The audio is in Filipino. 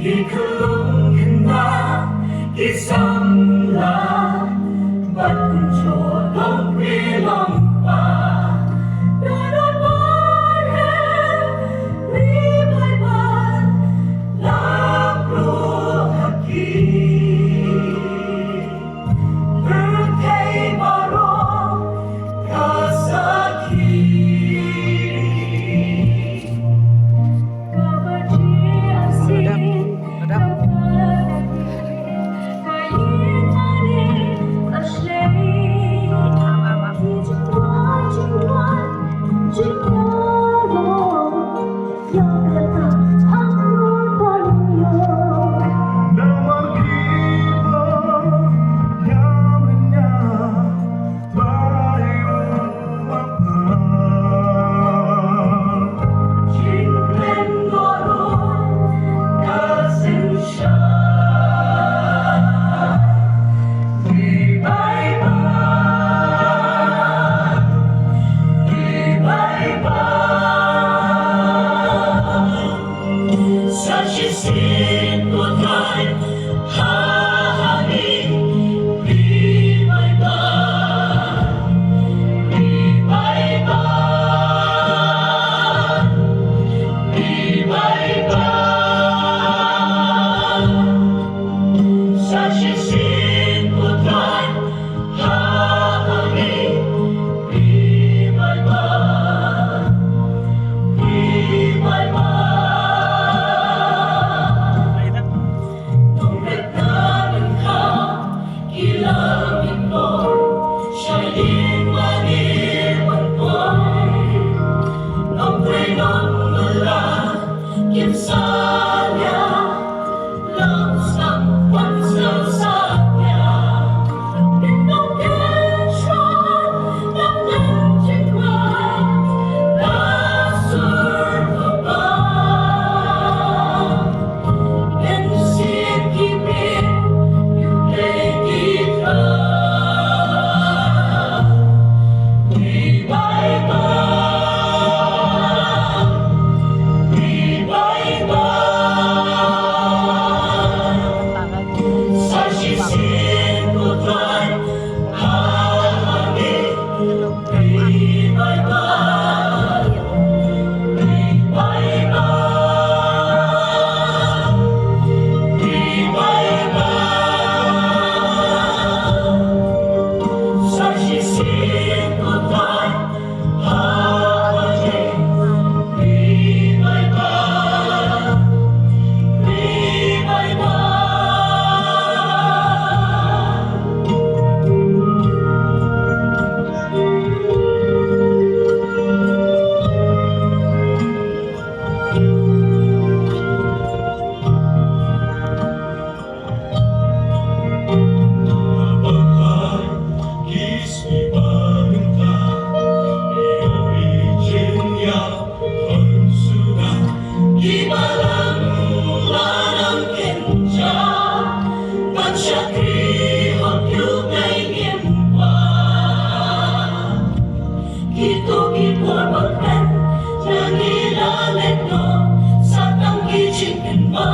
ikulong ka na isang lahat. Ba't kung pilong pa Lord Borges, libay ba Laplo aquí Berkay barong kasakit Kabaji asin Such a simple time, honey, be my bond, be my bond, be my bond. Such a simple time, honey, be my bond, be my bond. Ilangin mo, siya'y maniwan ko'y Nombre nula, kimsanya, langsang pansasanya Pinongkensyon ng nanjigway, nasurko ba Ensikipin Jangan ilalit no sa tanggi chicken ba